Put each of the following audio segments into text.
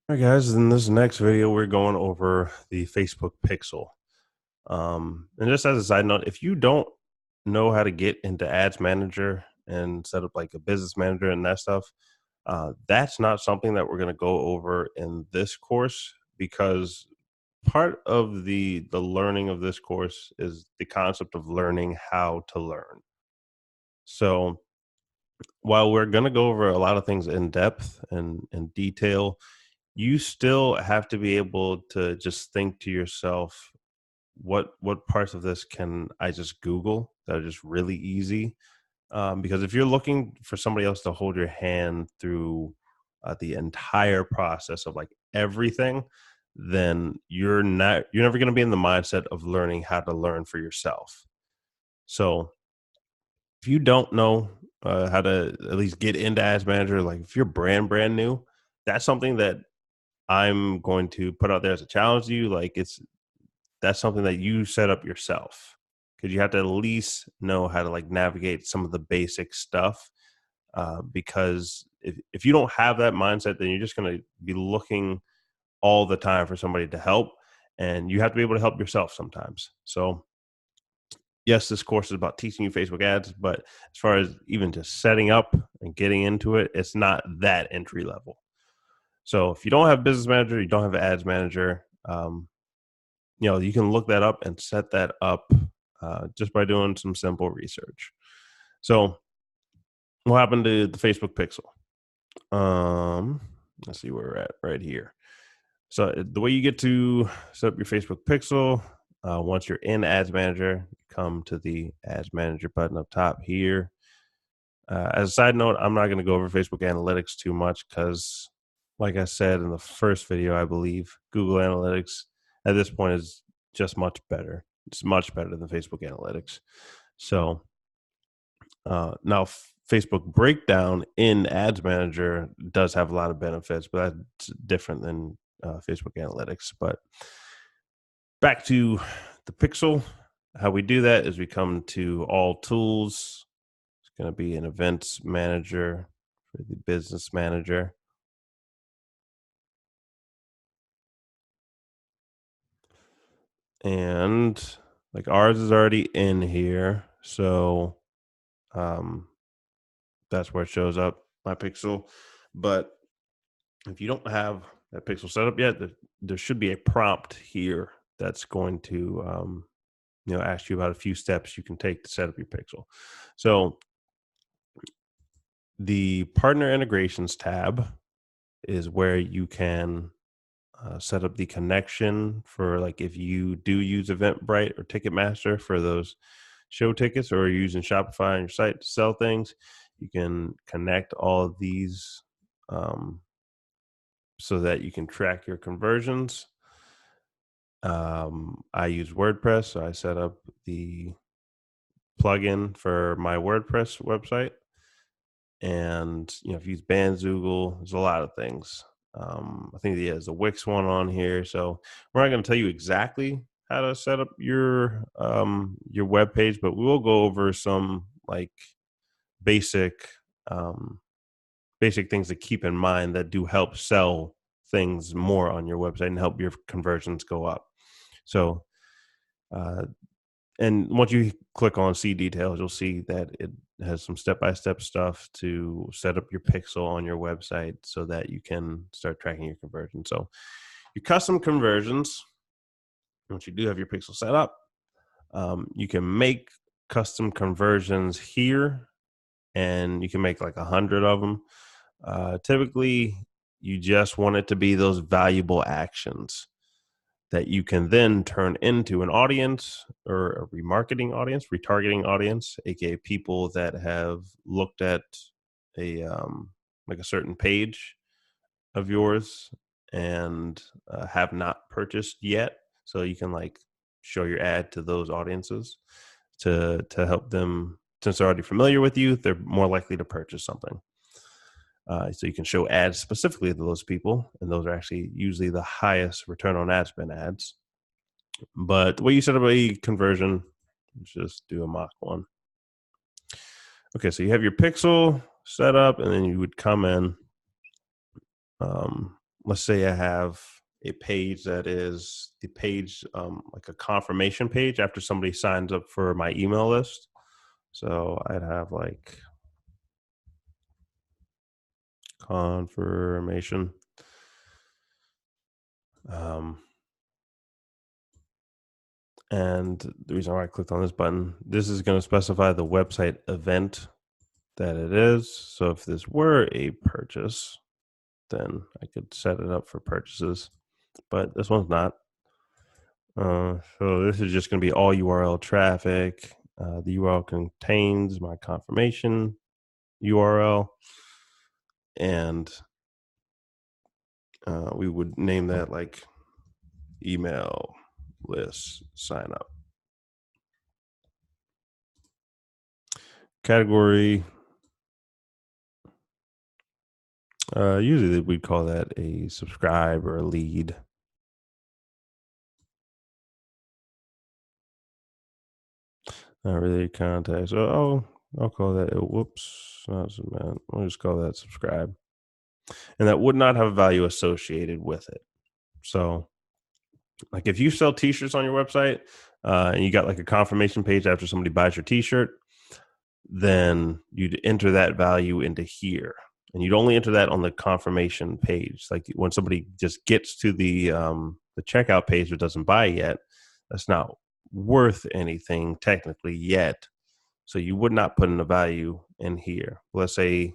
All right, guys, in this next video, we're going over the Facebook Pixel. And just as a side note, if you don't know how to get into Ads Manager and set up like a business manager and that stuff, that's not something that we're going to go over in this course because part of the learning of this course is the concept of learning how to learn. So while we're going to go over a lot of things in depth and in detail, you still have to be able to just think to yourself, what parts of this can I just Google that are just really easy? Because if you're looking for somebody else to hold your hand through the entire process of like everything, then you're never going to be in the mindset of learning how to learn for yourself. So if you don't know how to at least get into Ads Manager, like if you're brand new, that's something that I'm going to put out there as a challenge to you. Like that's something that you set up yourself because you have to at least know how to like navigate some of the basic stuff. Because if you don't have that mindset, then you're just going to be looking all the time for somebody to help, and you have to be able to help yourself sometimes. So yes, this course is about teaching you Facebook ads, but as far as even just setting up and getting into it, it's not that entry level. So if you don't have business manager, you don't have an ads manager, you can look that up and set that up just by doing some simple research. So what happened to the Facebook Pixel? Let's see where we're at right here. So the way you get to set up your Facebook Pixel, once you're in Ads Manager, you come to the Ads Manager button up top here. As a side note, I'm not going to go over Facebook Analytics too much because, like I said in the first video, I believe Google Analytics at this point is just much better. It's much better than Facebook Analytics. So now Facebook Breakdown in Ads Manager does have a lot of benefits, but that's different than Facebook Analytics. But back to the Pixel, how we do that is we come to All Tools. It's going to be an Events Manager for the Business Manager. And like ours is already in here. So that's where it shows up, my Pixel. But if you don't have that Pixel set up yet, there should be a prompt here that's going to ask you about a few steps you can take to set up your Pixel. So the partner integrations tab is where you can set up the connection for like if you do use Eventbrite or Ticketmaster for those show tickets, or you're using Shopify on your site to sell things, you can connect all of these so that you can track your conversions. I use WordPress, so I set up the plugin for my WordPress website. And if you use Bandzoogle, there's a lot of things. I think there's a Wix one on here, so we're not going to tell you exactly how to set up your web page, but we will go over some like basic um, basic things to keep in mind that do help sell things more on your website and help your conversions go up. So, and once you click on see details, you'll see that it has some step-by-step stuff to set up your pixel on your website so that you can start tracking your conversion. So your custom conversions, once you do have your pixel set up, you can make custom conversions here, and you can make like 100 of them. Typically, you just want it to be those valuable actions that you can then turn into an audience or a retargeting audience, aka people that have looked at a like a certain page of yours and have not purchased yet. So you can like show your ad to those audiences to help them, since they're already familiar with you, they're more likely to purchase something. So you can show ads specifically to those people, and those are actually usually the highest return on ad spend ads. But the way you set up a conversion, let's just do a mock one. Okay, so you have your pixel set up, and then you would come in. let's say I have a page that is the page, like a confirmation page after somebody signs up for my email list. So I'd have like confirmation. Um, and the reason why I clicked on this button, this is going to specify the website event that it is. So if this were a purchase, then I could set it up for purchases, but this one's not. So this is just going to be all URL traffic. The URL contains my confirmation URL, and we would name that like email list sign up. Category, usually we'd call that a subscribe or a lead. Not really contact. So I'll call that. Whoops, man. I'll just call that subscribe, and that would not have a value associated with it. So, like if you sell T-shirts on your website, and you got like a confirmation page after somebody buys your T-shirt, then you'd enter that value into here, and you'd only enter that on the confirmation page. Like when somebody just gets to the checkout page but doesn't buy yet, that's not worth anything technically yet. So you would not put in a value in here. Let's say,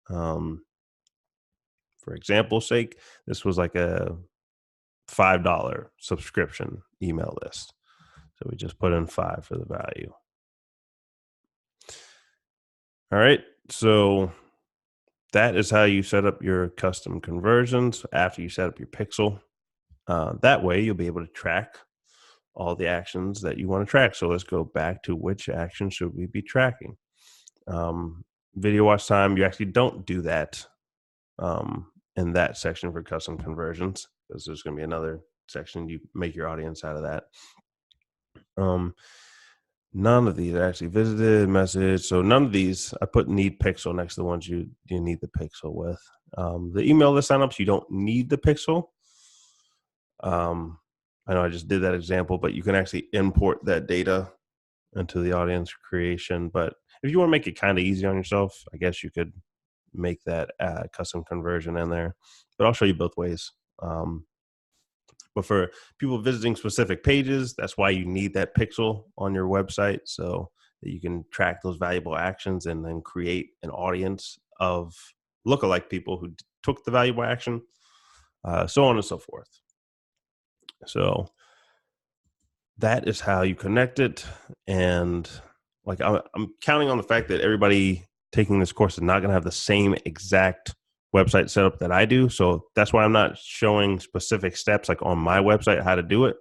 for example's sake, this was like a $5 subscription email list. So we just put in 5 for the value. All right. So that is how you set up your custom conversions after you set up your pixel. That way you'll be able to track all the actions that you want to track. So let's go back to which action should we be tracking. Video watch time, you actually don't do that in that section for custom conversions, because there's going to be another section you make your audience out of that. None of these are actually visited, message. So none of these, I put need pixel next to the ones you need the pixel with. The email list signups, you don't need the pixel. I know I just did that example, but you can actually import that data into the audience creation. But if you want to make it kind of easy on yourself, I guess you could make that custom conversion in there. But I'll show you both ways. But for people visiting specific pages, that's why you need that pixel on your website, so that you can track those valuable actions and then create an audience of lookalike people who took the valuable action, so on and so forth. So that is how you connect it. And like I'm counting on the fact that everybody taking this course is not going to have the same exact website setup that I do. So that's why I'm not showing specific steps like on my website how to do it,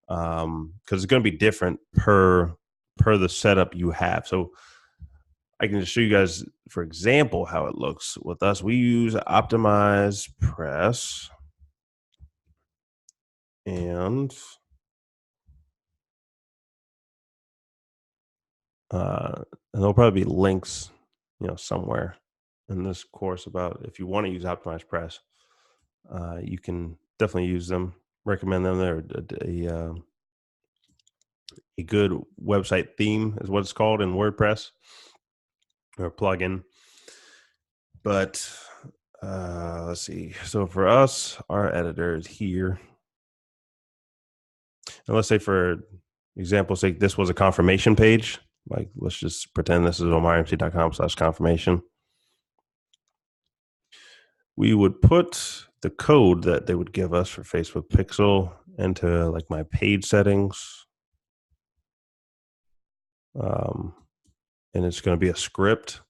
because it's going to be different per the setup you have. So I can just show you guys, for example, how it looks with us. We use OptimizePress, and there'll probably be links, somewhere in this course about if you want to use OptimizePress. You can definitely use them. Recommend them. They're a good website theme is what it's called in WordPress, or plugin. But let's see. So for us, our editor is here. And let's say for example's sake, this was a confirmation page. Like let's just pretend this is omarmc.com/confirmation. We would put the code that they would give us for Facebook Pixel into like my page settings. And it's going to be a script.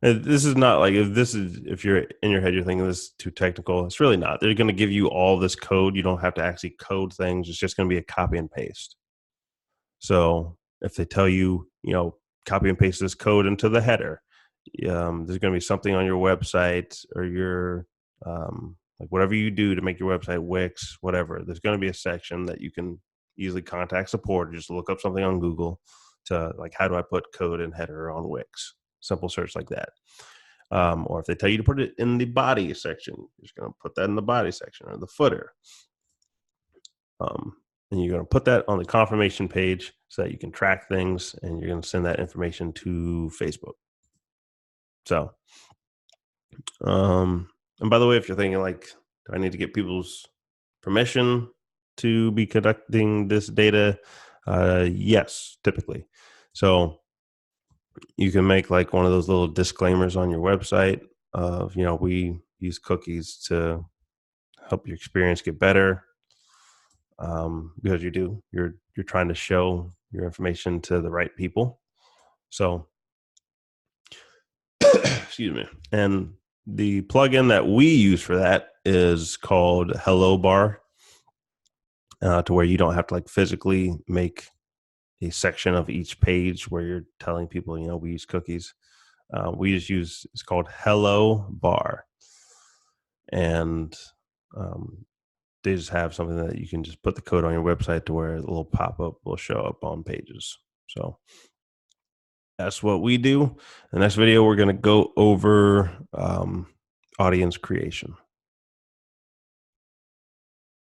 And this is not like, if you're in your head, you're thinking this is too technical. It's really not. They're going to give you all this code. You don't have to actually code things. It's just going to be a copy and paste. So if they tell you, copy and paste this code into the header, there's going to be something on your website or your, like whatever you do to make your website, Wix, whatever, there's going to be a section that you can easily contact support, or just look up something on Google to like, how do I put code and header on Wix? Simple search like that. Or if they tell you to put it in the body section, you're just going to put that in the body section or the footer. And you're going to put that on the confirmation page so that you can track things, and you're going to send that information to Facebook. So, and by the way, if you're thinking like, do I need to get people's permission to be collecting this data? Yes, typically. So you can make like one of those little disclaimers on your website of, we use cookies to help your experience get better. Because you're trying to show your information to the right people. So, excuse me. And the plugin that we use for that is called Hello Bar, to where you don't have to like physically make a section of each page where you're telling people, we use cookies. We just use, it's called Hello Bar. And they just have something that you can just put the code on your website to where a little pop-up will show up on pages. So that's what we do. In the next video, we're going to go over audience creation.